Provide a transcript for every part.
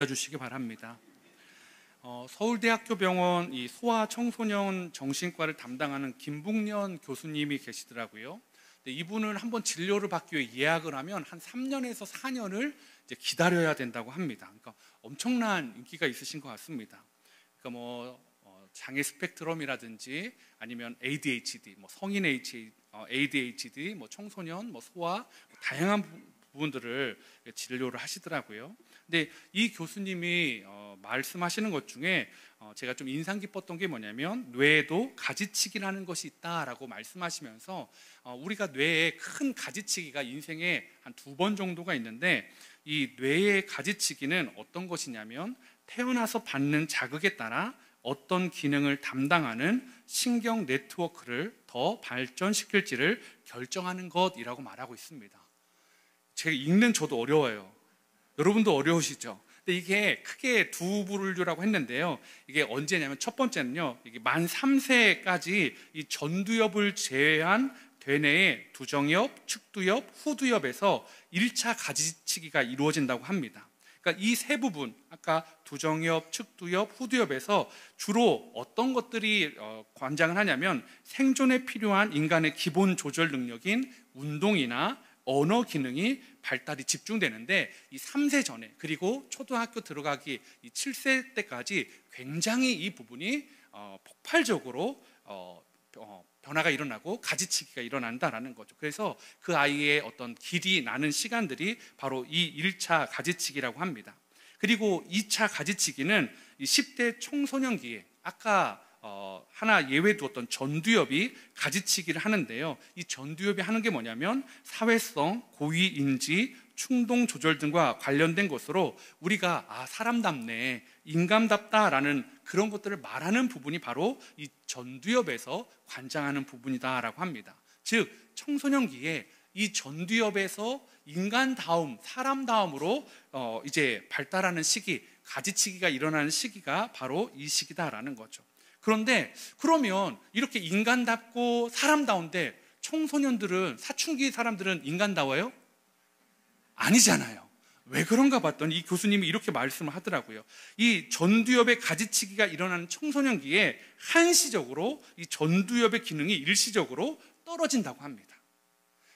주시기 바랍니다. 서울대학교 병원 이 소아 청소년 정신과를 담당하는 김북년 교수님이 계시더라고요. 근데 이분은 한번 진료를 받기 위해 예약을 하면 한 3년에서 4년을 이제 기다려야 된다고 합니다. 그러니까 엄청난 인기가 있으신 것 같습니다. 그러니까 장애 스펙트럼이라든지 아니면 ADHD, 성인 ADHD, 청소년, 소아 다양한 부분들을 진료를 하시더라고요. 근데 이 교수님이 말씀하시는 것 중에 제가 좀 인상 깊었던 게 뭐냐면 뇌에도 가지치기라는 것이 있다라고 말씀하시면서 우리가 뇌에 큰 가지치기가 인생에 한 2번 정도가 있는데 이 뇌의 가지치기는 어떤 것이냐면 태어나서 받는 자극에 따라 어떤 기능을 담당하는 신경 네트워크를 더 발전시킬지를 결정하는 것이라고 말하고 있습니다. 제가 읽는 저도 어려워요. 여러분도 어려우시죠? 근데 이게 크게 두 부류라고 했는데요. 이게 언제냐면 첫 번째는요, 이게 만 3세까지 이 전두엽을 제외한 대뇌의 두정엽, 측두엽, 후두엽에서 1차 가지치기가 이루어진다고 합니다. 그러니까 이 세 부분, 아까 두정엽, 측두엽, 후두엽에서 주로 어떤 것들이 관장을 하냐면 생존에 필요한 인간의 기본 조절 능력인 운동이나 언어 기능이 발달이 집중되는데 이 3세 전에 그리고 초등학교 들어가기 이 7세 때까지 굉장히 이 부분이 폭발적으로 변화가 일어나고 가지치기가 일어난다라는 거죠. 그래서 그 아이의 어떤 길이 나는 시간들이 바로 이 1차 가지치기라고 합니다. 그리고 2차 가지치기는 이 10대 청소년기에 아까 하나 예외 두었던 전두엽이 가지치기를 하는데요. 이 전두엽이 하는 게 뭐냐면 사회성, 고위인지, 충동 조절 등과 관련된 것으로 우리가 사람답네, 인간답다라는 그런 것들을 말하는 부분이 바로 이 전두엽에서 관장하는 부분이다라고 합니다. 즉 청소년기에 이 전두엽에서 인간다움, 사람다움으로 이제 발달하는 시기, 가지치기가 일어나는 시기가 바로 이 시기다라는 거죠. 그런데 그러면 이렇게 인간답고 사람다운데 청소년들은, 사춘기 사람들은 인간다워요? 아니잖아요. 왜 그런가 봤더니 이 교수님이 이렇게 말씀을 하더라고요. 이 전두엽의 가지치기가 일어나는 청소년기에 한시적으로 이 전두엽의 기능이 일시적으로 떨어진다고 합니다.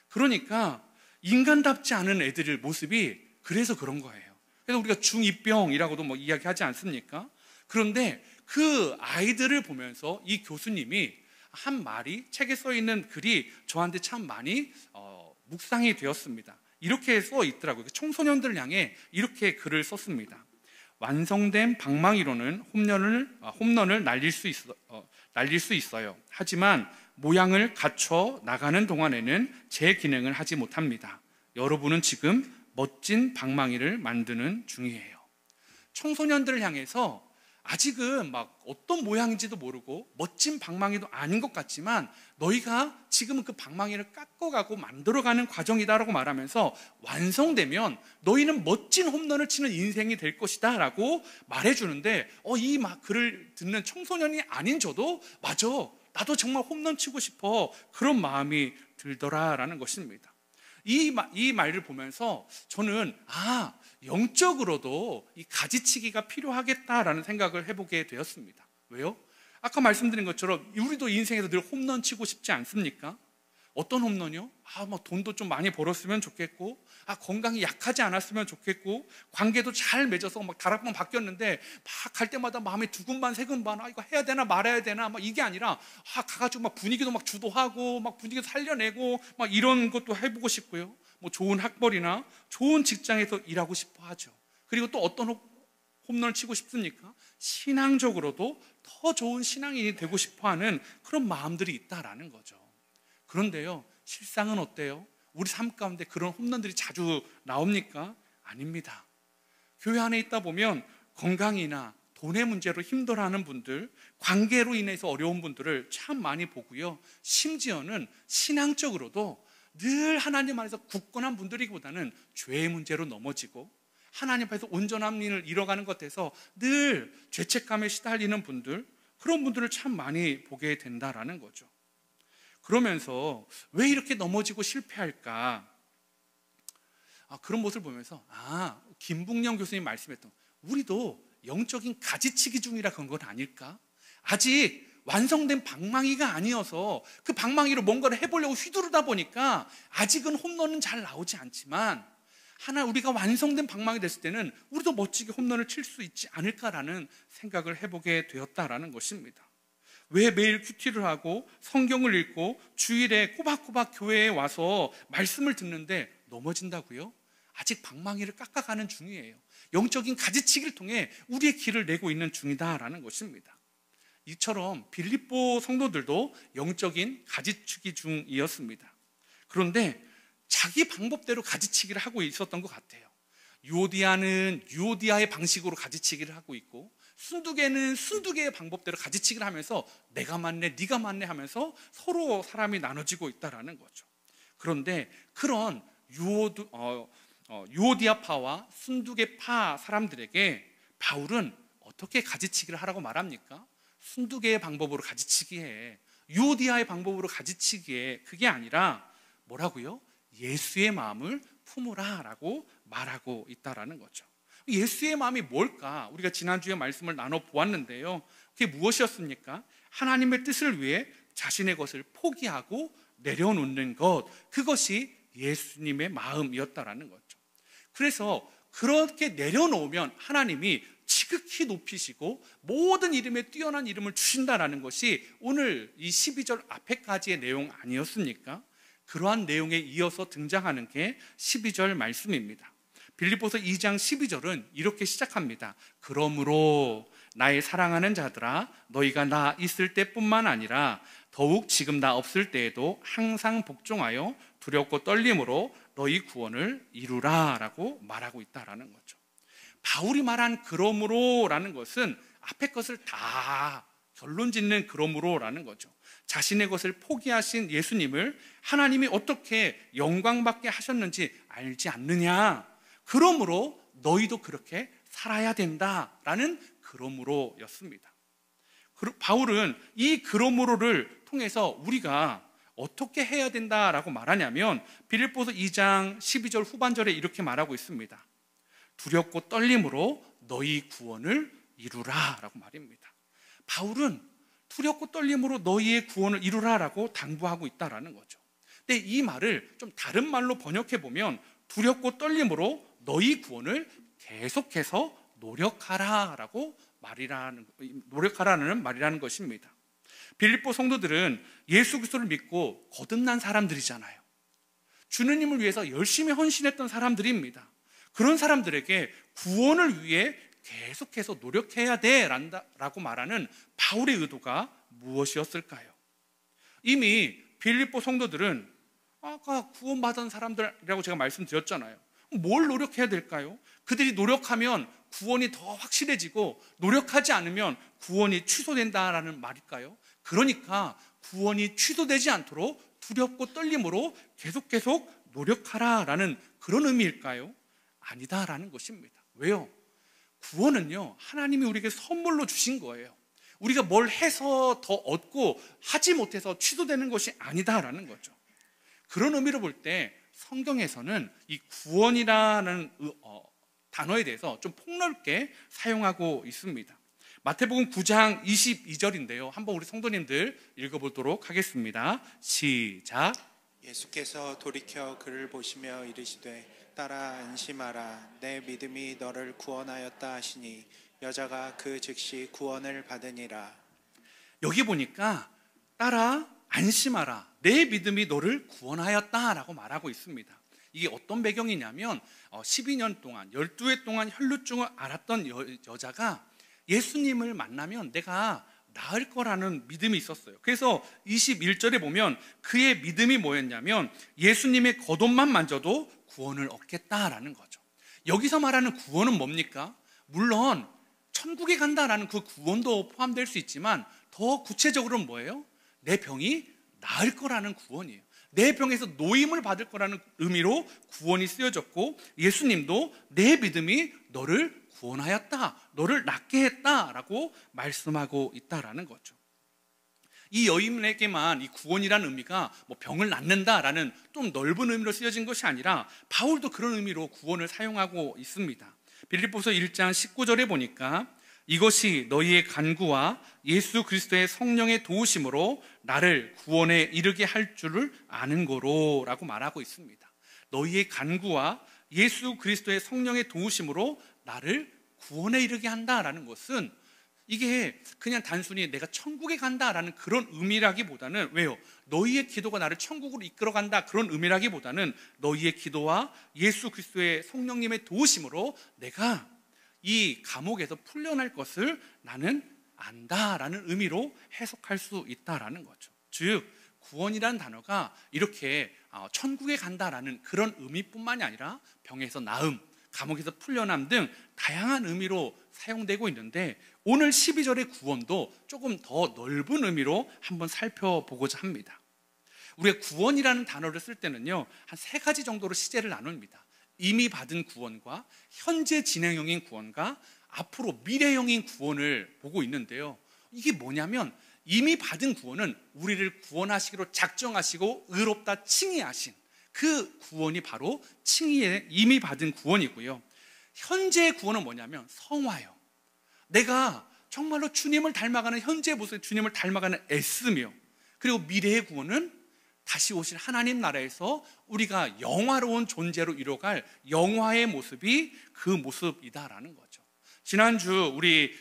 그러니까 인간답지 않은 애들의 모습이 그래서 그런 거예요. 그래서 우리가 중2병이라고도 이야기하지 않습니까? 그런데 그 아이들을 보면서 이 교수님이 한 말이, 책에 써 있는 글이 저한테 참 많이 묵상이 되었습니다. 이렇게 써 있더라고요. 청소년들을 향해 이렇게 글을 썼습니다. 완성된 방망이로는 홈런을 날릴 수 있어요. 하지만 모양을 갖춰 나가는 동안에는 제 기능을 하지 못합니다. 여러분은 지금 멋진 방망이를 만드는 중이에요. 청소년들을 향해서 아직은 어떤 모양인지도 모르고 멋진 방망이도 아닌 것 같지만 너희가 지금은 그 방망이를 깎아가고 만들어가는 과정이다라고 말하면서 완성되면 너희는 멋진 홈런을 치는 인생이 될 것이다 라고 말해주는데 이 글을 듣는 청소년이 아닌 저도 맞아, 나도 정말 홈런 치고 싶어, 그런 마음이 들더라라는 것입니다. 이 말을 보면서 저는 영적으로도 이 가지치기가 필요하겠다라는 생각을 해보게 되었습니다. 왜요? 아까 말씀드린 것처럼 우리도 인생에서 늘 홈런 치고 싶지 않습니까? 어떤 홈런이요? 돈도 좀 많이 벌었으면 좋겠고, 건강이 약하지 않았으면 좋겠고, 관계도 잘 맺어서 다락방 바뀌었는데 갈 때마다 마음이 두근반 세근반, 이거 해야 되나 말아야 되나 이게 아니라 가가지고 분위기도 주도하고 분위기도 살려내고 이런 것도 해보고 싶고요. 좋은 학벌이나 좋은 직장에서 일하고 싶어 하죠. 그리고 또 어떤 홈런을 치고 싶습니까? 신앙적으로도 더 좋은 신앙인이 되고 싶어 하는 그런 마음들이 있다라는 거죠. 그런데요, 실상은 어때요? 우리 삶 가운데 그런 홈런들이 자주 나옵니까? 아닙니다. 교회 안에 있다 보면 건강이나 돈의 문제로 힘들어하는 분들, 관계로 인해서 어려운 분들을 참 많이 보고요. 심지어는 신앙적으로도 늘 하나님 안에서 굳건한 분들이기보다는 죄의 문제로 넘어지고 하나님 앞에서 온전한 일을 이뤄가는 것에서 늘 죄책감에 시달리는 분들, 그런 분들을 참 많이 보게 된다라는 거죠. 그러면서 왜 이렇게 넘어지고 실패할까? 그런 모습을 보면서 김북년 교수님 말씀했던 우리도 영적인 가지치기 중이라 그런 건 아닐까? 아직 완성된 방망이가 아니어서 그 방망이로 뭔가를 해보려고 휘두르다 보니까 아직은 홈런은 잘 나오지 않지만 우리가 완성된 방망이 됐을 때는 우리도 멋지게 홈런을 칠 수 있지 않을까라는 생각을 해보게 되었다라는 것입니다. 왜 매일 큐티를 하고 성경을 읽고 주일에 꼬박꼬박 교회에 와서 말씀을 듣는데 넘어진다고요? 아직 방망이를 깎아가는 중이에요. 영적인 가지치기를 통해 우리의 길을 내고 있는 중이다라는 것입니다. 이처럼 빌립보 성도들도 영적인 가지치기 중이었습니다. 그런데 자기 방법대로 가지치기를 하고 있었던 것 같아요. 유오디아는 유오디아의 방식으로 가지치기를 하고 있고, 순두개는 순두개의 방법대로 가지치기를 하면서 내가 맞네, 네가 맞네 하면서 서로 사람이 나눠지고 있다라는 거죠. 그런데 그런 유오디아파와 순두개파 사람들에게 바울은 어떻게 가지치기를 하라고 말합니까? 순두개의 방법으로 가지치기해, 유오디아의 방법으로 가지치기해. 그게 아니라 뭐라고요? 예수의 마음을 품으라 라고 말하고 있다라는 거죠. 예수의 마음이 뭘까? 우리가 지난주에 말씀을 나눠보았는데요, 그게 무엇이었습니까? 하나님의 뜻을 위해 자신의 것을 포기하고 내려놓는 것, 그것이 예수님의 마음이었다라는 거죠. 그래서 그렇게 내려놓으면 하나님이 지극히 높이시고 모든 이름에 뛰어난 이름을 주신다라는 것이 오늘 이 12절 앞에까지의 내용 아니었습니까? 그러한 내용에 이어서 등장하는 게 12절 말씀입니다. 빌립보서 2장 12절은 이렇게 시작합니다. 그러므로 나의 사랑하는 자들아, 너희가 나 있을 때뿐만 아니라 더욱 지금 나 없을 때에도 항상 복종하여 두렵고 떨림으로 너희 구원을 이루라 라고 말하고 있다라는 거죠. 바울이 말한 그러므로라는 것은 앞에 것을 다 결론 짓는 그러므로라는 거죠. 자신의 것을 포기하신 예수님을 하나님이 어떻게 영광받게 하셨는지 알지 않느냐, 그러므로 너희도 그렇게 살아야 된다라는 그러므로였습니다. 바울은 이 그러므로를 통해서 우리가 어떻게 해야 된다라고 말하냐면 빌립보서 2장 12절 후반절에 이렇게 말하고 있습니다. 두렵고 떨림으로 너희 구원을 이루라 라고 말입니다. 바울은 두렵고 떨림으로 너희의 구원을 이루라라고 당부하고 있다라는 거죠. 근데 이 말을 좀 다른 말로 번역해 보면 두렵고 떨림으로 너희 구원을 계속해서 노력하라라고 노력하라는 말이라는 것입니다. 빌립보 성도들은 예수 그리스도를 믿고 거듭난 사람들이잖아요. 주님을 위해서 열심히 헌신했던 사람들입니다. 그런 사람들에게 구원을 위해 계속해서 노력해야 돼라고 말하는 바울의 의도가 무엇이었을까요? 이미 빌립보 성도들은 아까 구원받은 사람들이라고 제가 말씀드렸잖아요. 뭘 노력해야 될까요? 그들이 노력하면 구원이 더 확실해지고 노력하지 않으면 구원이 취소된다라는 말일까요? 그러니까 구원이 취소되지 않도록 두렵고 떨림으로 계속 노력하라라는 그런 의미일까요? 아니다라는 것입니다. 왜요? 구원은요, 하나님이 우리에게 선물로 주신 거예요. 우리가 뭘 해서 더 얻고 하지 못해서 취소되는 것이 아니다라는 거죠. 그런 의미로 볼 때 성경에서는 이 구원이라는 단어에 대해서 좀 폭넓게 사용하고 있습니다. 마태복음 9장 22절인데요. 한번 우리 성도님들 읽어보도록 하겠습니다. 시작. 예수께서 돌이켜 그를 보시며 이르시되 따라 안심하라, 내 믿음이 너를 구원하였다 하시니 여자가 그 즉시 구원을 받으니라. 여기 보니까 따라 안심하라, 내 믿음이 너를 구원하였다라고 말하고 있습니다. 이게 어떤 배경이냐면 12년 동안 12해 동안 혈루증을 앓았던 여자가 예수님을 만나면 내가 나을 거라는 믿음이 있었어요. 그래서 21절에 보면 그의 믿음이 뭐였냐면 예수님의 겉옷만 만져도 구원을 얻겠다라는 거죠. 여기서 말하는 구원은 뭡니까? 물론 천국에 간다라는 그 구원도 포함될 수 있지만 더 구체적으로는 뭐예요? 내 병이 나을 거라는 구원이에요. 내 병에서 노임을 받을 거라는 의미로 구원이 쓰여졌고, 예수님도 내 믿음이 너를 구원하였다, 너를 낫게 했다라고 말씀하고 있다라는 거죠. 이 여인에게만 이 구원이라는 의미가 뭐 병을 낫는다라는 좀 넓은 의미로 쓰여진 것이 아니라 바울도 그런 의미로 구원을 사용하고 있습니다. 빌립보서 1장 19절에 보니까 이것이 너희의 간구와 예수 그리스도의 성령의 도우심으로 나를 구원에 이르게 할 줄을 아는 거로 라고 말하고 있습니다. 너희의 간구와 예수 그리스도의 성령의 도우심으로 나를 구원에 이르게 한다라는 것은 이게 그냥 단순히 내가 천국에 간다라는 그런 의미라기보다는, 왜요? 너희의 기도가 나를 천국으로 이끌어간다 그런 의미라기보다는 너희의 기도와 예수 그리스도의 성령님의 도우심으로 내가 이 감옥에서 풀려날 것을 나는 안다라는 의미로 해석할 수 있다라는 거죠. 즉 구원이라는 단어가 이렇게 천국에 간다라는 그런 의미뿐만이 아니라 병에서 나음, 감옥에서 풀려남 등 다양한 의미로 사용되고 있는데, 오늘 12절의 구원도 조금 더 넓은 의미로 한번 살펴보고자 합니다. 우리가 구원이라는 단어를 쓸 때는요, 한 3가지 정도로 시제를 나눕니다. 이미 받은 구원과 현재 진행형인 구원과 앞으로 미래형인 구원을 보고 있는데요, 이게 뭐냐면 이미 받은 구원은 우리를 구원하시기로 작정하시고 의롭다 칭의하신 그 구원이 바로 칭의의 이미 받은 구원이고요, 현재의 구원은 뭐냐면 성화요. 내가 정말로 주님을 닮아가는 현재 모습의 주님을 닮아가는 애쓰며, 그리고 미래의 구원은 다시 오실 하나님 나라에서 우리가 영화로운 존재로 이뤄갈 영화의 모습이 그 모습이다라는 거죠. 지난주 우리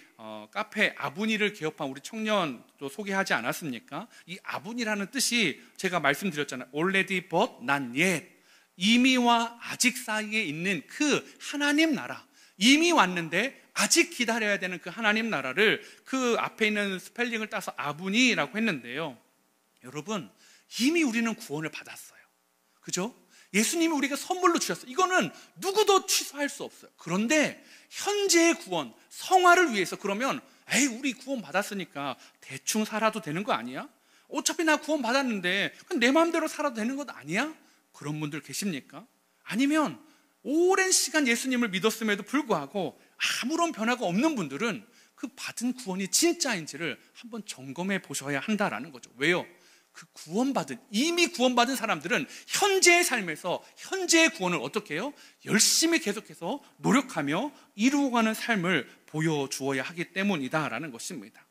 카페 아분이를 개업한 우리 청년도 소개하지 않았습니까? 이 아분이라는 뜻이 제가 말씀드렸잖아요. already but not yet. 이미와 아직 사이에 있는 그 하나님 나라, 이미 왔는데 아직 기다려야 되는 그 하나님 나라를 그 앞에 있는 스펠링을 따서 아분이라고 했는데요, 여러분 이미 우리는 구원을 받았어요. 그죠? 예수님이 우리가 선물로 주셨어요. 이거는 누구도 취소할 수 없어요. 그런데 현재의 구원, 성화를 위해서, 그러면 에이 우리 구원 받았으니까 대충 살아도 되는 거 아니야? 어차피 나 구원 받았는데 내 마음대로 살아도 되는 것 아니야? 그런 분들 계십니까? 아니면 오랜 시간 예수님을 믿었음에도 불구하고 아무런 변화가 없는 분들은 그 받은 구원이 진짜인지를 한번 점검해 보셔야 한다라는 거죠. 왜요? 그 이미 구원받은 사람들은 현재의 삶에서 현재의 구원을 어떻게 해요? 열심히 계속해서 노력하며 이루어가는 삶을 보여주어야 하기 때문이다라는 것입니다.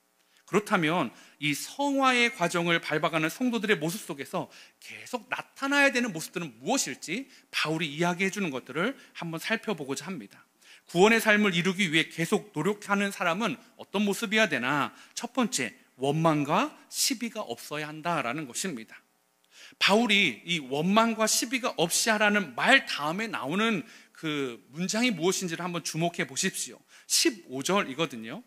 그렇다면 이 성화의 과정을 밟아가는 성도들의 모습 속에서 계속 나타나야 되는 모습들은 무엇일지 바울이 이야기해 주는 것들을 한번 살펴보고자 합니다. 구원의 삶을 이루기 위해 계속 노력하는 사람은 어떤 모습이어야 되나? 첫 번째, 원망과 시비가 없어야 한다라는 것입니다. 바울이 이 원망과 시비가 없이 하라는 말 다음에 나오는 그 문장이 무엇인지를 한번 주목해 보십시오. 15절이거든요.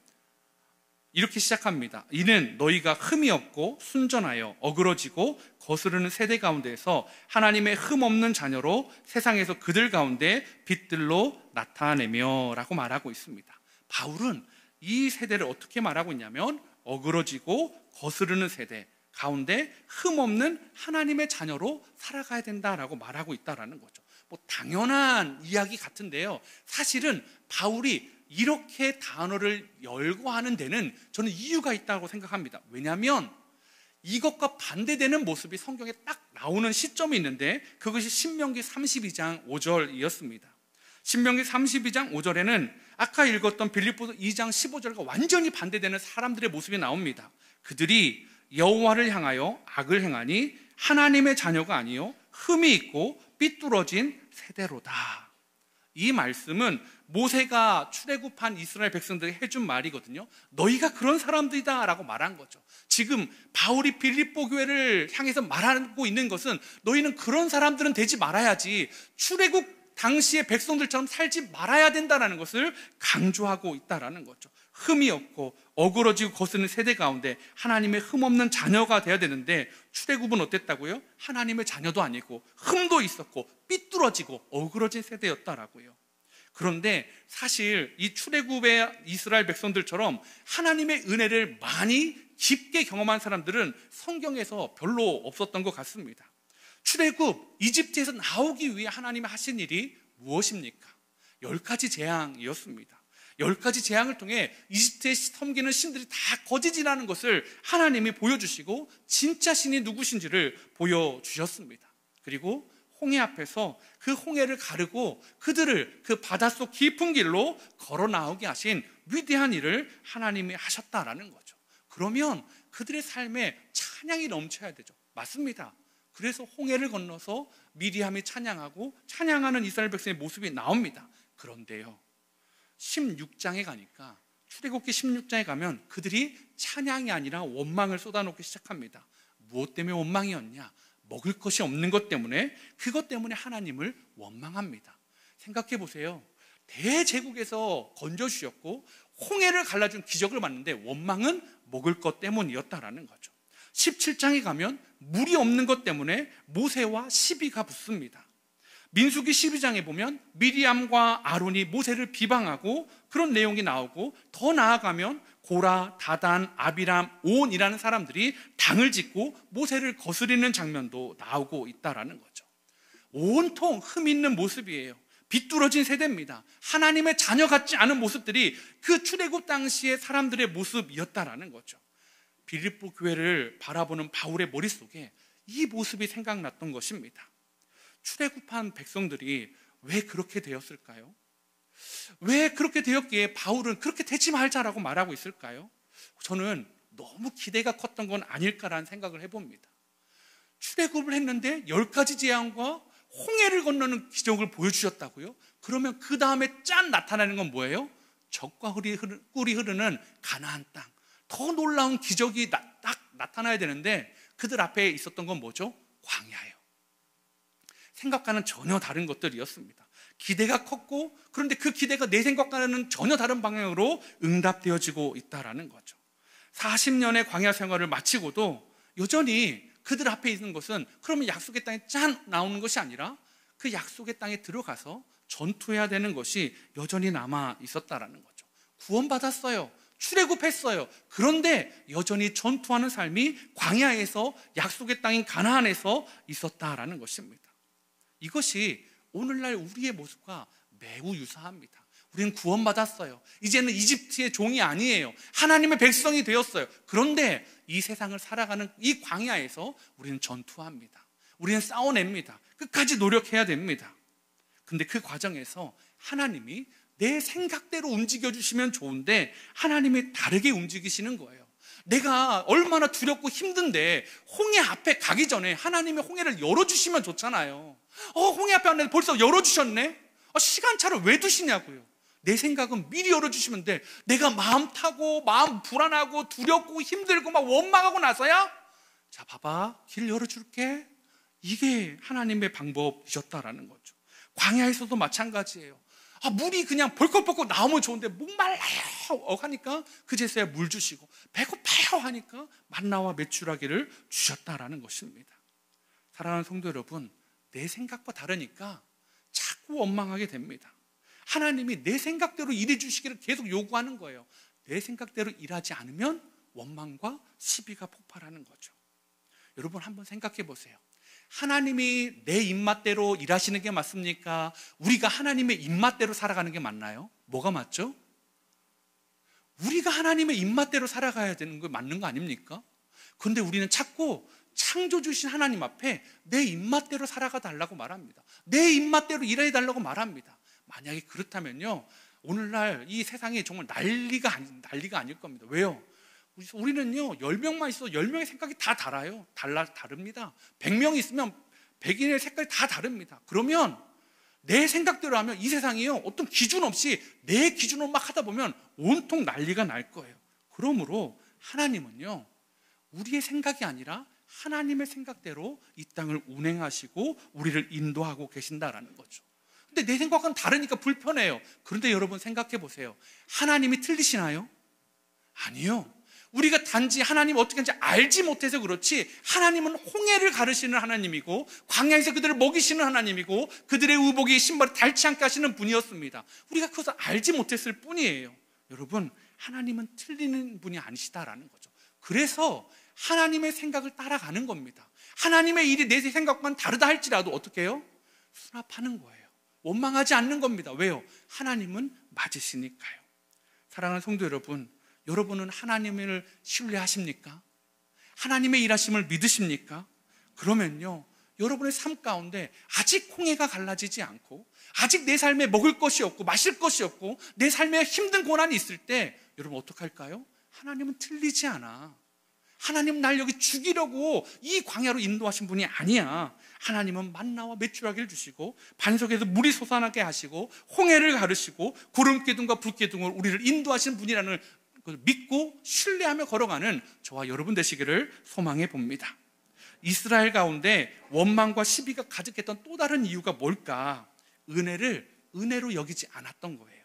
이렇게 시작합니다. 이는 너희가 흠이 없고 순전하여 어그러지고 거스르는 세대 가운데에서 하나님의 흠 없는 자녀로 세상에서 그들 가운데 빛들로 나타내며 라고 말하고 있습니다. 바울은 이 세대를 어떻게 말하고 있냐면 어그러지고 거스르는 세대 가운데 흠 없는 하나님의 자녀로 살아가야 된다라고 말하고 있다라는 거죠. 뭐 당연한 이야기 같은데요, 사실은 바울이 이렇게 단어를 열거하는 데는 저는 이유가 있다고 생각합니다. 왜냐하면 이것과 반대되는 모습이 성경에 딱 나오는 시점이 있는데, 그것이 신명기 32장 5절이었습니다. 신명기 32장 5절에는 아까 읽었던 빌립보서 2장 15절과 완전히 반대되는 사람들의 모습이 나옵니다. 그들이 여호와를 향하여 악을 행하니 하나님의 자녀가 아니요 흠이 있고 삐뚤어진 세대로다. 이 말씀은 모세가 출애굽한 이스라엘 백성들에게 해준 말이거든요. 너희가 그런 사람들이다 라고 말한 거죠. 지금 바울이 빌립보 교회를 향해서 말하고 있는 것은 너희는 그런 사람들은 되지 말아야지, 출애굽 당시의 백성들처럼 살지 말아야 된다는 것을 강조하고 있다는 거죠. 흠이 없고 어그러지고 거스는 세대 가운데 하나님의 흠 없는 자녀가 돼야 되는데, 출애굽은 어땠다고요? 하나님의 자녀도 아니고 흠도 있었고 삐뚤어지고 어그러진 세대였다라고요. 그런데 사실 이 출애굽의 이스라엘 백성들처럼 하나님의 은혜를 많이 깊게 경험한 사람들은 성경에서 별로 없었던 것 같습니다. 출애굽, 이집트에서 나오기 위해 하나님이 하신 일이 무엇입니까? 10가지 재앙이었습니다. 10가지 재앙을 통해 이집트에 섬기는 신들이 다 거짓이라는 것을 하나님이 보여주시고 진짜 신이 누구신지를 보여주셨습니다. 그리고 홍해 앞에서 그 홍해를 가르고 그들을 그 바닷속 깊은 길로 걸어 나오게 하신 위대한 일을 하나님이 하셨다라는 거죠. 그러면 그들의 삶에 찬양이 넘쳐야 되죠. 맞습니다. 그래서 홍해를 건너서 미리암이 찬양하고 찬양하는 이스라엘 백성의 모습이 나옵니다. 그런데요, 16장에 가니까, 출애굽기 16장에 가면 그들이 찬양이 아니라 원망을 쏟아놓기 시작합니다. 무엇 때문에 원망이었냐? 먹을 것이 없는 것 때문에, 그것 때문에 하나님을 원망합니다. 생각해 보세요. 대제국에서 건져주셨고 홍해를 갈라준 기적을 봤는데 원망은 먹을 것 때문이었다라는 거죠. 17장에 가면 물이 없는 것 때문에 모세와 시비가 붙습니다. 민수기 12장에 보면 미리암과 아론이 모세를 비방하고 그런 내용이 나오고, 더 나아가면 고라, 다단, 아비람, 온이라는 사람들이 당을 짓고 모세를 거스리는 장면도 나오고 있다라는 거죠. 온통 흠 있는 모습이에요. 비뚤어진 세대입니다. 하나님의 자녀 같지 않은 모습들이 그 출애굽 당시의 사람들의 모습이었다라는 거죠. 빌립보 교회를 바라보는 바울의 머릿속에 이 모습이 생각났던 것입니다. 출애굽한 백성들이 왜 그렇게 되었을까요? 왜 그렇게 되었기에 바울은 그렇게 되지 말자라고 말하고 있을까요? 저는 너무 기대가 컸던 건 아닐까라는 생각을 해봅니다. 출애굽을 했는데 10가지 재앙과 홍해를 건너는 기적을 보여주셨다고요? 그러면 그 다음에 짠 나타나는 건 뭐예요? 젖과 꿀이 흐르는 가나안 땅. 더 놀라운 기적이 딱 나타나야 되는데 그들 앞에 있었던 건 뭐죠? 광야예요. 생각과는 전혀 다른 것들이었습니다. 기대가 컸고, 그런데 그 기대가 내 생각과는 전혀 다른 방향으로 응답되어지고 있다라는 거죠. 40년의 광야 생활을 마치고도 여전히 그들 앞에 있는 것은, 그러면 약속의 땅에 짠 나오는 것이 아니라 그 약속의 땅에 들어가서 전투해야 되는 것이 여전히 남아 있었다라는 거죠. 구원받았어요. 출애굽했어요. 그런데 여전히 전투하는 삶이 광야에서, 약속의 땅인 가나안에서 있었다라는 것입니다. 이것이 오늘날 우리의 모습과 매우 유사합니다. 우리는 구원받았어요. 이제는 이집트의 종이 아니에요. 하나님의 백성이 되었어요. 그런데 이 세상을 살아가는 이 광야에서 우리는 전투합니다. 우리는 싸워냅니다. 끝까지 노력해야 됩니다. 근데 그 과정에서 하나님이 내 생각대로 움직여주시면 좋은데 하나님이 다르게 움직이시는 거예요. 내가 얼마나 두렵고 힘든데 홍해 앞에 가기 전에 하나님이 홍해를 열어주시면 좋잖아요. 홍해 앞에 왔는데 벌써 열어주셨네? 시간차를 왜 두시냐고요. 내 생각은 미리 열어주시면 돼. 내가 마음 타고 마음 불안하고 두렵고 힘들고 막 원망하고 나서야, 자 봐봐, 길 열어줄게. 이게 하나님의 방법이셨다라는 거죠. 광야에서도 마찬가지예요. 물이 그냥 벌컥벌컥 나오면 좋은데 목말라요 하니까 그제서야 물 주시고, 배고파요 하니까 만나와 메추라기를 주셨다라는 것입니다. 사랑하는 성도 여러분, 내 생각과 다르니까 자꾸 원망하게 됩니다. 하나님이 내 생각대로 일해 주시기를 계속 요구하는 거예요. 내 생각대로 일하지 않으면 원망과 시비가 폭발하는 거죠. 여러분 한번 생각해 보세요. 하나님이 내 입맛대로 일하시는 게 맞습니까? 우리가 하나님의 입맛대로 살아가는 게 맞나요? 뭐가 맞죠? 우리가 하나님의 입맛대로 살아가야 되는 거 맞는 거 아닙니까? 그런데 우리는 자꾸 창조 주신 하나님 앞에 내 입맛대로 살아가 달라고 말합니다. 내 입맛대로 일해 달라고 말합니다. 만약에 그렇다면요, 오늘날 이 세상이 정말 난리가 아닐 겁니다. 왜요? 우리는요, 10명만 있어도 10명의 생각이 다 달라요. 다릅니다. 100명이 있으면 100인의 색깔이 다 다릅니다. 그러면 내 생각대로 하면 이 세상이요, 어떤 기준 없이 내 기준으로 막 하다 보면 온통 난리가 날 거예요. 그러므로 하나님은요, 우리의 생각이 아니라 하나님의 생각대로 이 땅을 운행하시고 우리를 인도하고 계신다라는 거죠. 근데 내 생각과는 다르니까 불편해요. 그런데 여러분 생각해 보세요. 하나님이 틀리시나요? 아니요. 우리가 단지 하나님 어떻게 하는지 알지 못해서 그렇지, 하나님은 홍해를 가르시는 하나님이고 광야에서 그들을 먹이시는 하나님이고 그들의 의복이 신발을 닳지 않게 하시는 분이었습니다. 우리가 그것을 알지 못했을 뿐이에요. 여러분, 하나님은 틀리는 분이 아니시다라는 거죠. 그래서 하나님의 생각을 따라가는 겁니다. 하나님의 일이 내 생각과는 다르다 할지라도 어떻게 해요? 수납하는 거예요. 원망하지 않는 겁니다. 왜요? 하나님은 맞으시니까요. 사랑하는 성도 여러분, 여러분은 하나님을 신뢰하십니까? 하나님의 일하심을 믿으십니까? 그러면요, 여러분의 삶 가운데 아직 홍해가 갈라지지 않고 아직 내 삶에 먹을 것이 없고 마실 것이 없고 내 삶에 힘든 고난이 있을 때 여러분 어떡할까요? 하나님은 틀리지 않아. 하나님은 날 여기 죽이려고 이 광야로 인도하신 분이 아니야. 하나님은 만나와 메추라기를 주시고 반석에서 물이 솟아나게 하시고 홍해를 가르시고 구름기둥과 불기둥을 우리를 인도하시는 분이라는 걸 믿고 신뢰하며 걸어가는 저와 여러분 되시기를 소망해 봅니다. 이스라엘 가운데 원망과 시비가 가득했던 또 다른 이유가 뭘까? 은혜를 은혜로 여기지 않았던 거예요.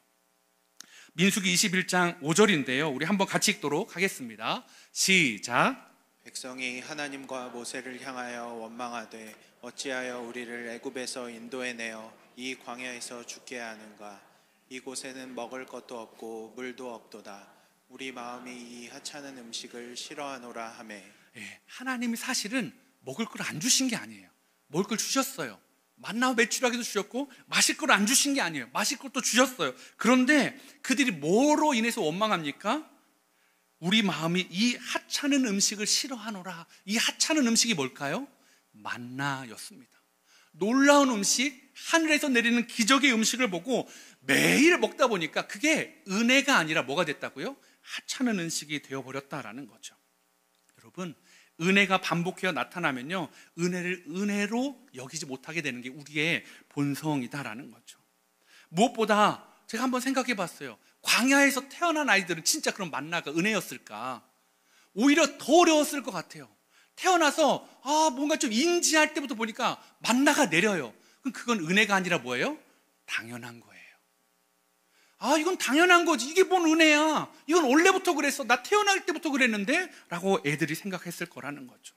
민수기 21장 5절인데요. 우리 한번 같이 읽도록 하겠습니다. 시작. 백성이 하나님과 모세를 향하여 원망하되 어찌하여 우리를 애굽에서 인도해내어 이 광야에서 죽게 하는가? 이곳에는 먹을 것도 없고 물도 없도다. 우리 마음이 이 하찮은 음식을 싫어하노라 하매. 하나님이 사실은 먹을 걸 안 주신 게 아니에요. 먹을 걸 주셨어요. 만나와 메추라기도 주셨고 마실 걸 안 주신 게 아니에요. 마실 것도 주셨어요. 그런데 그들이 뭐로 인해서 원망합니까? 우리 마음이 이 하찮은 음식을 싫어하노라. 이 하찮은 음식이 뭘까요? 만나였습니다. 놀라운 음식, 하늘에서 내리는 기적의 음식을 보고 매일 먹다 보니까 그게 은혜가 아니라 뭐가 됐다고요? 하찮은 음식이 되어버렸다라는 거죠. 여러분, 은혜가 반복해서 나타나면요, 은혜를 은혜로 여기지 못하게 되는 게 우리의 본성이다라는 거죠. 무엇보다 제가 한번 생각해 봤어요. 광야에서 태어난 아이들은 진짜 그런 만나가 은혜였을까? 오히려 더 어려웠을 것 같아요. 태어나서 뭔가 좀 인지할 때부터 보니까 만나가 내려요. 그럼 그건 은혜가 아니라 뭐예요? 당연한 거예요. 이건 당연한 거지. 이게 뭔 은혜야. 이건 원래부터 그랬어. 나 태어날 때부터 그랬는데? 라고 애들이 생각했을 거라는 거죠.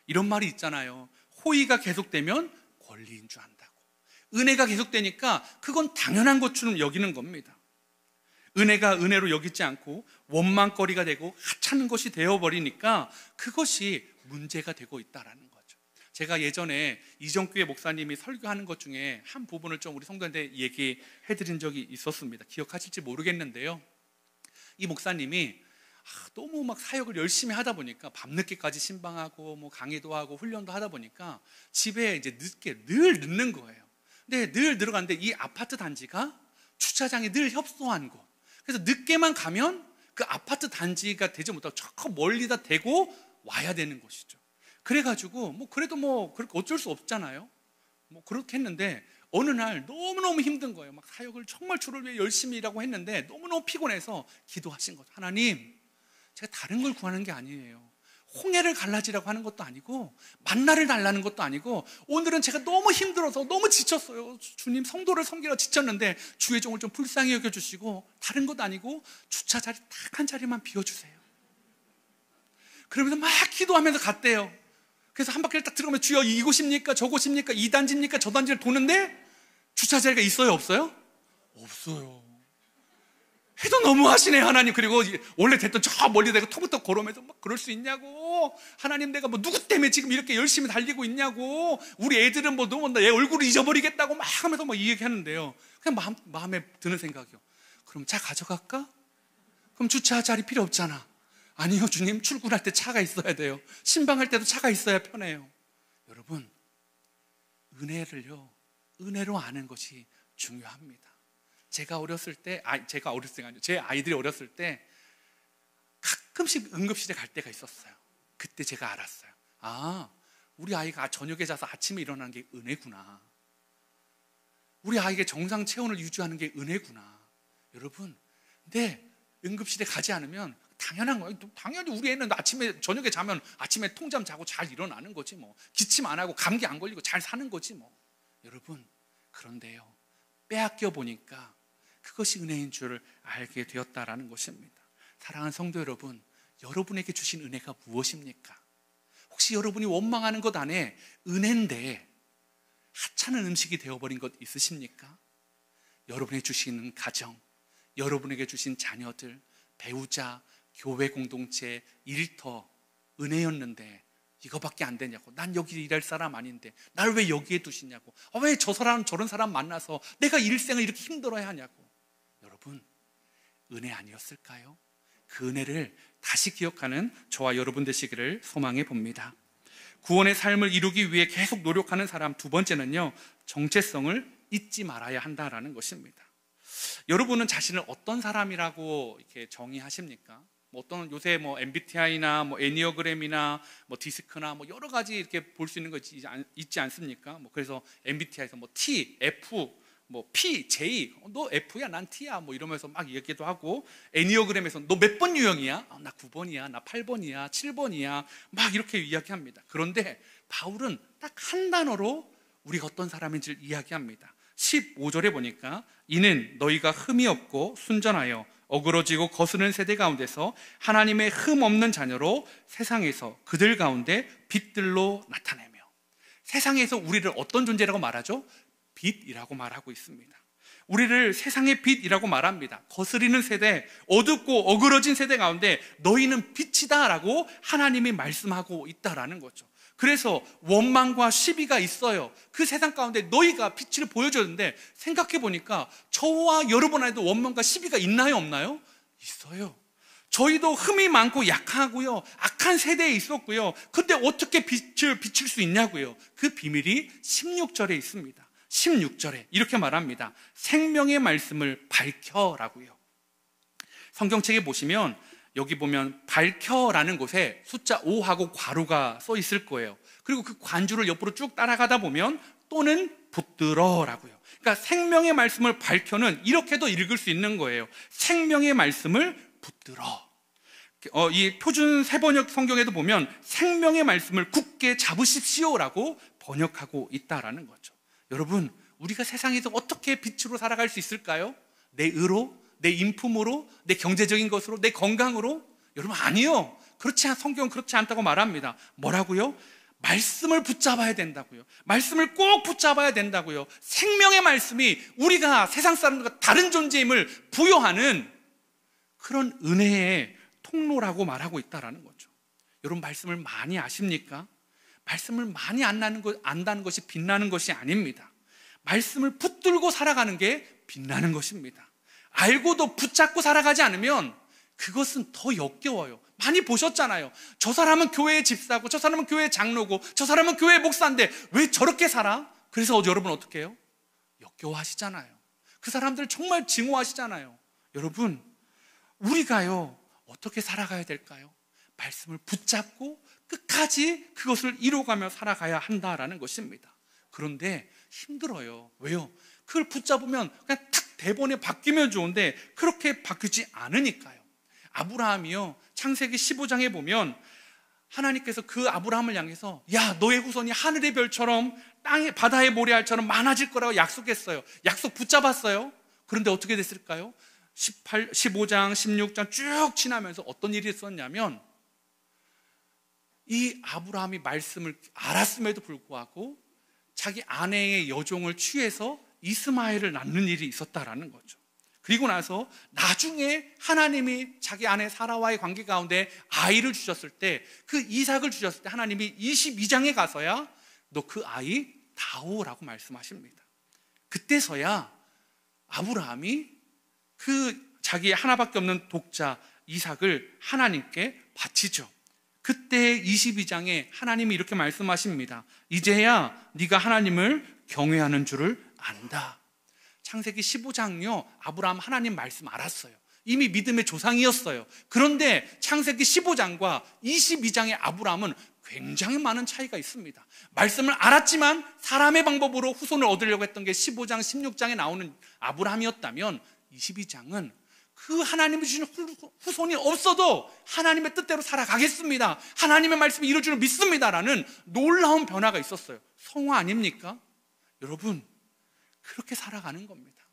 이런 말이 있잖아요. 호의가 계속되면 권리인 줄 안다고. 은혜가 계속되니까 그건 당연한 것처럼 여기는 겁니다. 은혜가 은혜로 여기지 않고 원망거리가 되고 하찮은 것이 되어버리니까 그것이 문제가 되고 있다는 거죠. 제가 예전에 이정교회 목사님이 설교하는 것 중에 한 부분을 좀 우리 성도한테 얘기해드린 적이 있었습니다. 기억하실지 모르겠는데요. 이 목사님이 너무 막 사역을 열심히 하다 보니까 밤늦게까지 신방하고 강의도 하고 훈련도 하다 보니까 집에 이제 늘 늦는 거예요. 근데 늘 들어갔는데 이 아파트 단지가 주차장이 늘 협소한 곳. 그래서 늦게만 가면 그 아파트 단지가 되지 못하고 저 멀리다 대고 와야 되는 것이죠. 그래가지고 그래도 그렇게 어쩔 수 없잖아요. 그렇게 했는데 어느 날 너무너무 힘든 거예요. 막 사역을 정말 주를 위해 열심히 일하고 했는데 너무너무 피곤해서 기도하신 거죠. 하나님, 제가 다른 걸 구하는 게 아니에요. 홍해를 갈라지라고 하는 것도 아니고 만나를 달라는 것도 아니고 오늘은 제가 너무 힘들어서 너무 지쳤어요. 주님, 성도를 섬기러 지쳤는데 주의 종을 좀 불쌍히 여겨주시고 다른 것도 아니고 주차 자리 딱 한 자리만 비워주세요. 그러면서 막 기도하면서 갔대요. 그래서 한 바퀴를 딱 들어가면 주여 이곳입니까? 저곳입니까? 이 단지입니까? 저 단지를 도는데 주차 자리가 있어요? 없어요? 없어요. 해도 너무하시네 하나님. 그리고 원래 됐던 저 멀리 내가 터부터 걸어오면서 막 그럴 수 있냐고. 하나님, 내가 누구 때문에 지금 이렇게 열심히 달리고 있냐고. 우리 애들은 너무 내 얼굴을 잊어버리겠다고 막 하면서 이 얘기하는데요. 그냥 마음에 드는 생각이요. 그럼 차 가져갈까? 그럼 주차 자리 필요 없잖아. 아니요, 주님, 출근할 때 차가 있어야 돼요. 신방할 때도 차가 있어야 편해요. 여러분, 은혜로 아는 것이 중요합니다. 제가 어렸을 때, 제 아이들이 어렸을 때 가끔씩 응급실에 갈 때가 있었어요. 그때 제가 알았어요. 우리 아이가 저녁에 자서 아침에 일어나는 게 은혜구나. 우리 아이에게 정상 체온을 유지하는 게 은혜구나. 여러분, 근데 응급실에 가지 않으면 당연한 거예요. 당연히 우리 애는 저녁에 자면 아침에 통잠 자고 잘 일어나는 거지 기침 안 하고 감기 안 걸리고 잘 사는 거지 여러분, 그런데요, 빼앗겨 보니까 그것이 은혜인 줄을 알게 되었다라는 것입니다. 사랑하는 성도 여러분, 여러분에게 주신 은혜가 무엇입니까? 혹시 여러분이 원망하는 것 안에 은혜인데 하찮은 음식이 되어버린 것 있으십니까? 여러분에게 주시는 가정, 여러분에게 주신 자녀들, 배우자, 교회 공동체, 일터, 은혜였는데 이거밖에 안 되냐고. 난 여기 일할 사람 아닌데 날 왜 여기에 두시냐고. 왜 저 사람 저런 사람 만나서 내가 일생을 이렇게 힘들어야 하냐고. 여러분, 은혜 아니었을까요? 그 은혜를 다시 기억하는 저와 여러분 되시기를 소망해 봅니다. 구원의 삶을 이루기 위해 계속 노력하는 사람. 두 번째는요, 정체성을 잊지 말아야 한다라는 것입니다. 여러분은 자신을 어떤 사람이라고 이렇게 정의하십니까? 어떤 요새 MBTI나 애니어그램이나 디스크나 여러 가지 이렇게 볼 수 있는 거 있지 않습니까? 그래서 MBTI에서 T, F, P, J, 너 F야, 난 T야, 이러면서 막 얘기도 하고, 애니어그램에서 너 몇 번 유형이야? 나 9번이야, 나 8번이야, 7번이야, 막 이렇게 이야기합니다. 그런데 바울은 딱 한 단어로 우리가 어떤 사람인지를 이야기합니다. 15절에 보니까 이는 너희가 흠이 없고 순전하여 어그러지고 거스는 세대 가운데서 하나님의 흠 없는 자녀로 세상에서 그들 가운데 빛들로 나타내며, 세상에서 우리를 어떤 존재라고 말하죠? 빛이라고 말하고 있습니다. 우리를 세상의 빛이라고 말합니다. 거스리는 세대, 어둡고 어그러진 세대 가운데 너희는 빛이다 라고 하나님이 말씀하고 있다라는 거죠. 그래서 원망과 시비가 있어요. 그 세상 가운데 너희가 빛을 보여줬는데, 생각해 보니까 저와 여러분 안에도 원망과 시비가 있나요, 없나요? 있어요. 저희도 흠이 많고 약하고요, 악한 세대에 있었고요. 근데 어떻게 빛을 비칠 수 있냐고요. 그 비밀이 16절에 있습니다. 16절에 이렇게 말합니다. 생명의 말씀을 밝혀라고요. 성경책에 보시면 여기 보면 밝혀라는 곳에 숫자 5하고 괄호가 써 있을 거예요. 그리고 그 관주를 옆으로 쭉 따라가다 보면 또는 붙들어라고요. 그러니까 생명의 말씀을 밝혀는 이렇게도 읽을 수 있는 거예요. 생명의 말씀을 붙들어. 이 표준 세번역 성경에도 보면 생명의 말씀을 굳게 잡으십시오라고 번역하고 있다라는 거죠. 여러분, 우리가 세상에서 어떻게 빛으로 살아갈 수 있을까요? 내 의로? 내 인품으로? 내 경제적인 것으로? 내 건강으로? 여러분, 아니요. 성경은 그렇지 않다고 말합니다. 뭐라고요? 말씀을 붙잡아야 된다고요. 말씀을 꼭 붙잡아야 된다고요. 생명의 말씀이 우리가 세상 사람들과 다른 존재임을 부여하는 그런 은혜의 통로라고 말하고 있다는 거죠. 여러분, 말씀을 많이 아십니까? 말씀을 많이 안다는 것이 빛나는 것이 아닙니다. 말씀을 붙들고 살아가는 게 빛나는 것입니다. 알고도 붙잡고 살아가지 않으면 그것은 더 역겨워요. 많이 보셨잖아요. 저 사람은 교회의 집사고, 저 사람은 교회의 장로고, 저 사람은 교회의 목사인데 왜 저렇게 살아? 그래서 여러분 어떻게 해요? 역겨워하시잖아요. 그 사람들 정말 증오하시잖아요. 여러분, 우리가요 어떻게 살아가야 될까요? 말씀을 붙잡고 끝까지 그것을 이뤄가며 살아가야 한다라는 것입니다. 그런데 힘들어요. 왜요? 그걸 붙잡으면 그냥 탁 대본에 바뀌면 좋은데 그렇게 바뀌지 않으니까요. 아브라함이요, 창세기 15장에 보면 하나님께서 그 아브라함을 향해서 야, 너의 후손이 하늘의 별처럼 땅의 바다의 모래알처럼 많아질 거라고 약속했어요. 약속 붙잡았어요. 그런데 어떻게 됐을까요? 15장, 16장 쭉 지나면서 어떤 일이 있었냐면, 이 아브라함이 말씀을 알았음에도 불구하고 자기 아내의 여종을 취해서 이스마엘을 낳는 일이 있었다라는 거죠. 그리고 나서 나중에 하나님이 자기 아내 사라와의 관계 가운데 아이를 주셨을 때, 그 이삭을 주셨을 때 하나님이 22장에 가서야 너 그 아이 다오라고 말씀하십니다. 그때서야 아브라함이 그 자기 하나밖에 없는 독자 이삭을 하나님께 바치죠. 그때 22장에 하나님이 이렇게 말씀하십니다. 이제야 네가 하나님을 경외하는 줄을 안다. 창세기 15장요, 아브라함 하나님 말씀 알았어요. 이미 믿음의 조상이었어요. 그런데 창세기 15장과 22장의 아브라함은 굉장히 많은 차이가 있습니다. 말씀을 알았지만 사람의 방법으로 후손을 얻으려고 했던 게 15장, 16장에 나오는 아브라함이었다면 22장은 그 하나님이 주신 후손이 없어도 하나님의 뜻대로 살아가겠습니다, 하나님의 말씀이 이루어질 줄 믿습니다라는 놀라운 변화가 있었어요. 성화 아닙니까? 여러분, 그렇게 살아가는 겁니다.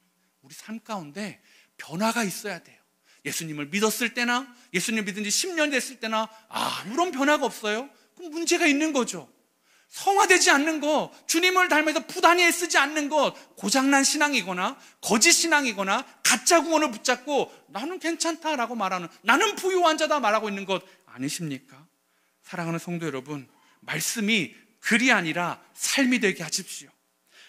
우리 삶 가운데 변화가 있어야 돼요. 예수님을 믿었을 때나 예수님을 믿은 지 10년 됐을 때나 아무런 변화가 없어요? 그럼 문제가 있는 거죠. 성화되지 않는 것, 주님을 닮아서 부단히 애쓰지 않는 것, 고장난 신앙이거나 거짓 신앙이거나 가짜 구원을 붙잡고 나는 괜찮다라고 말하는, 나는 부유한 자다 말하고 있는 것 아니십니까? 사랑하는 성도 여러분, 말씀이 글이 아니라 삶이 되게 하십시오.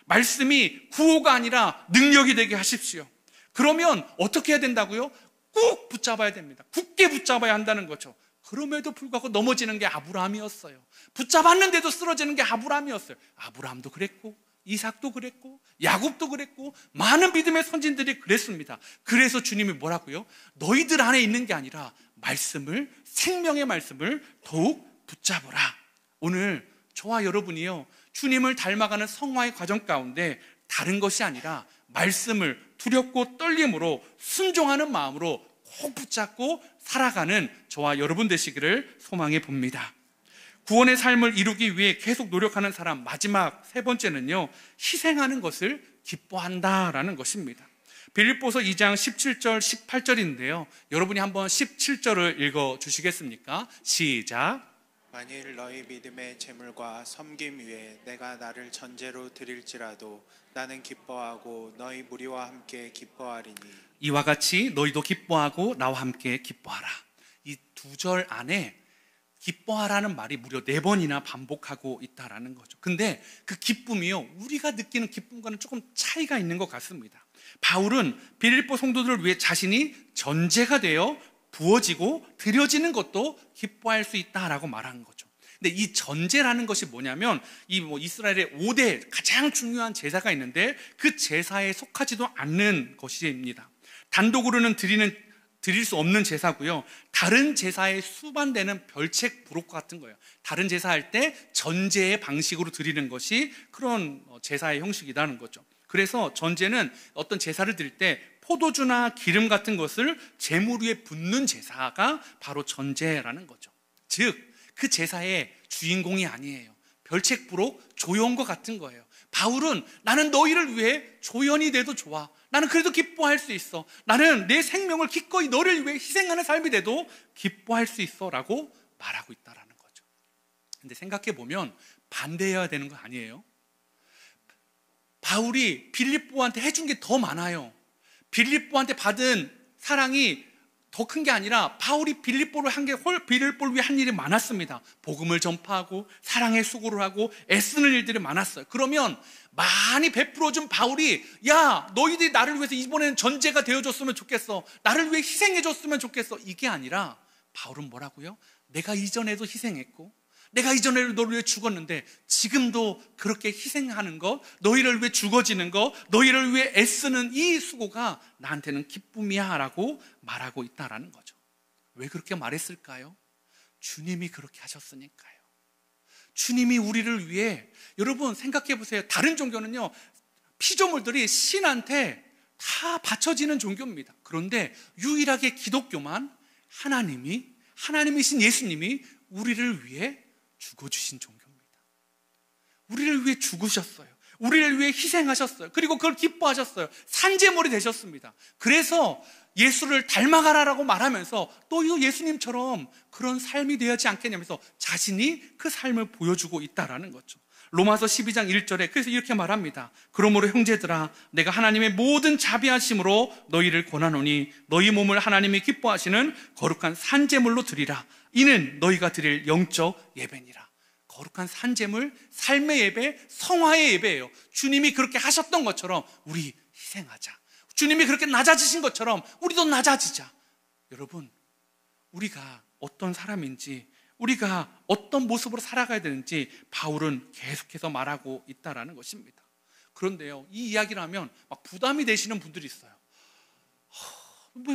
말씀이 구호가 아니라 능력이 되게 하십시오. 그러면 어떻게 해야 된다고요? 꼭 붙잡아야 됩니다. 굳게 붙잡아야 한다는 거죠. 그럼에도 불구하고 넘어지는 게 아브라함이었어요. 붙잡았는데도 쓰러지는 게 아브라함이었어요. 아브라함도 그랬고 이삭도 그랬고 야곱도 그랬고 많은 믿음의 선진들이 그랬습니다. 그래서 주님이 뭐라고요? 너희들 안에 있는 게 아니라 말씀을, 생명의 말씀을 더욱 붙잡으라. 오늘 저와 여러분이요, 주님을 닮아가는 성화의 과정 가운데 다른 것이 아니라 말씀을 두렵고 떨림으로 순종하는 마음으로 꼭 붙잡고 살아가는 저와 여러분 되시기를 소망해 봅니다. 구원의 삶을 이루기 위해 계속 노력하는 사람, 마지막 세 번째는요, 희생하는 것을 기뻐한다라는 것입니다. 빌립보서 2장 17절 18절인데요 여러분이 한번 17절을 읽어주시겠습니까? 시작. 만일 너희 믿음의 재물과 섬김 위에 내가 나를 전제로 드릴지라도 나는 기뻐하고 너희 무리와 함께 기뻐하리니 이와 같이 너희도 기뻐하고 나와 함께 기뻐하라. 이 두 절 안에 기뻐하라는 말이 무려 4번이나 반복하고 있다라는 거죠. 근데 그 기쁨이요, 우리가 느끼는 기쁨과는 조금 차이가 있는 것 같습니다. 바울은 빌립보 성도들을 위해 자신이 전제가 되어 부어지고 드려지는 것도 기뻐할 수 있다라고 말하는 거죠. 근데 이 전제라는 것이 뭐냐면 이스라엘의 5대 가장 중요한 제사가 있는데 그 제사에 속하지도 않는 것입니다. 단독으로는 드릴 수 없는 제사고요. 다른 제사에 수반되는 별책 부록과 같은 거예요. 다른 제사할 때 전제의 방식으로 드리는 것이 그런 제사의 형식이라는 거죠. 그래서 전제는 어떤 제사를 드릴 때 포도주나 기름 같은 것을 제물 위에 붓는 제사가 바로 전제라는 거죠. 즉, 그 제사의 주인공이 아니에요. 별책 부록, 조연과 같은 거예요. 바울은 나는 너희를 위해 조연이 돼도 좋아. 나는 그래도 기뻐할 수 있어. 나는 내 생명을 기꺼이 너를 위해 희생하는 삶이 돼도 기뻐할 수 있어 라고 말하고 있다는 거죠. 근데 생각해 보면 반대해야 되는 거 아니에요? 바울이 빌립보한테 해준 게 더 많아요. 빌립보한테 받은 사랑이 더 큰 게 아니라 바울이 빌립보를 위해 한 일이 많았습니다. 복음을 전파하고 사랑의 수고를 하고 애쓰는 일들이 많았어요. 그러면 많이 베풀어준 바울이 야, 너희들이 나를 위해서 이번에는 전제가 되어줬으면 좋겠어. 나를 위해 희생해줬으면 좋겠어. 이게 아니라 바울은 뭐라고요? 내가 이전에도 희생했고 내가 이전에도 너를 위해 죽었는데 지금도 그렇게 희생하는 것, 너희를 위해 죽어지는 것, 너희를 위해 애쓰는 이 수고가 나한테는 기쁨이야 라고 말하고 있다라는 거죠. 왜 그렇게 말했을까요? 주님이 그렇게 하셨으니까요. 주님이 우리를 위해, 여러분 생각해 보세요. 다른 종교는요, 피조물들이 신한테 다 바쳐지는 종교입니다. 그런데 유일하게 기독교만 하나님이신 예수님이 우리를 위해 죽어주신 종교입니다. 우리를 위해 죽으셨어요. 우리를 위해 희생하셨어요. 그리고 그걸 기뻐하셨어요. 산제물이 되셨습니다. 그래서 예수를 닮아가라라고 말하면서 너희도 예수님처럼 그런 삶이 되어야지 않겠냐면서 자신이 그 삶을 보여주고 있다라는 거죠. 로마서 12장 1절에 그래서 이렇게 말합니다. 그러므로 형제들아, 내가 하나님의 모든 자비하심으로 너희를 권하노니 너희 몸을 하나님이 기뻐하시는 거룩한 산제물로 드리라. 이는 너희가 드릴 영적 예배니라. 거룩한 산제물, 삶의 예배, 성화의 예배예요. 주님이 그렇게 하셨던 것처럼 우리 희생하자. 주님이 그렇게 낮아지신 것처럼 우리도 낮아지자. 여러분, 우리가 어떤 사람인지, 우리가 어떤 모습으로 살아가야 되는지 바울은 계속해서 말하고 있다라는 것입니다. 그런데요, 이 이야기를 하면 막 부담이 되시는 분들이 있어요.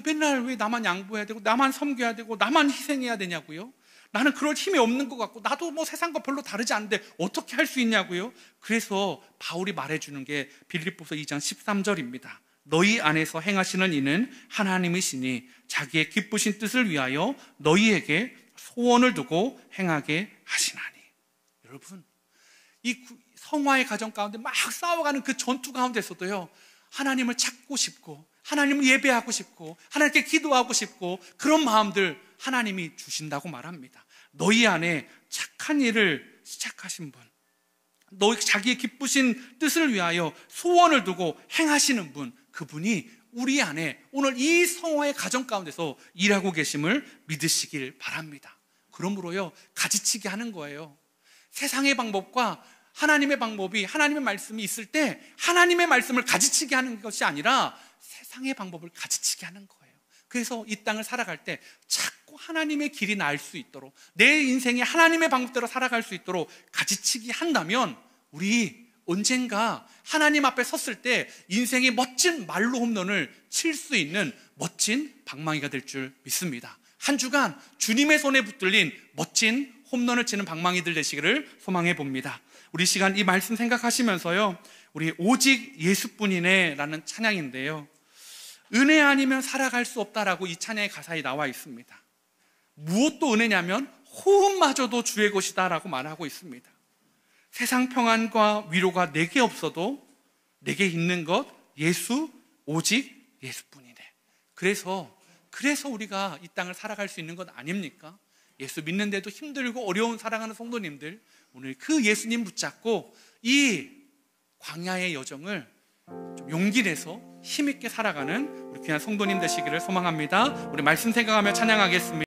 맨날 왜 나만 양보해야 되고 나만 섬겨야 되고 나만 희생해야 되냐고요? 나는 그럴 힘이 없는 것 같고 나도 뭐 세상과 별로 다르지 않은데 어떻게 할 수 있냐고요? 그래서 바울이 말해주는 게 빌립보서 2장 13절입니다. 너희 안에서 행하시는 이는 하나님이시니 자기의 기쁘신 뜻을 위하여 너희에게 소원을 두고 행하게 하시나니. 여러분, 이 성화의 과정 가운데 막 싸워가는 그 전투 가운데서도요, 하나님을 찾고 싶고 하나님을 예배하고 싶고 하나님께 기도하고 싶고 그런 마음들 하나님이 주신다고 말합니다. 너희 안에 착한 일을 시작하신 분, 너희 자기의 기쁘신 뜻을 위하여 소원을 두고 행하시는 분, 그분이 우리 안에 오늘 이 성화의 가정 가운데서 일하고 계심을 믿으시길 바랍니다. 그러므로요, 가지치기 하는 거예요. 세상의 방법과 하나님의 방법이, 하나님의 말씀이 있을 때 하나님의 말씀을 가지치기 하는 것이 아니라 세상의 방법을 가지치기 하는 거예요. 그래서 이 땅을 살아갈 때 자꾸 하나님의 길이 나을 수 있도록, 내 인생이 하나님의 방법대로 살아갈 수 있도록 가지치기 한다면 우리 언젠가 하나님 앞에 섰을 때 인생의 멋진 말로 홈런을 칠 수 있는 멋진 방망이가 될 줄 믿습니다. 한 주간 주님의 손에 붙들린 멋진 홈런을 치는 방망이들 되시기를 소망해 봅니다. 우리 시간 이 말씀 생각하시면서요, 우리 오직 예수뿐이네 라는 찬양인데요, 은혜 아니면 살아갈 수 없다라고 이 찬양의 가사에 나와 있습니다. 무엇도 은혜냐면 호흡마저도 주의 것이다 라고 말하고 있습니다. 세상 평안과 위로가 내게 없어도 내게 있는 것 예수, 오직 예수뿐이네. 그래서 우리가 이 땅을 살아갈 수 있는 것 아닙니까? 예수 믿는데도 힘들고 어려운 사랑하는 성도님들, 오늘 그 예수님 붙잡고 이 광야의 여정을 좀 용기 내서 힘있게 살아가는 우리 귀한 성도님 되시기를 소망합니다. 우리 말씀 생각하며 찬양하겠습니다.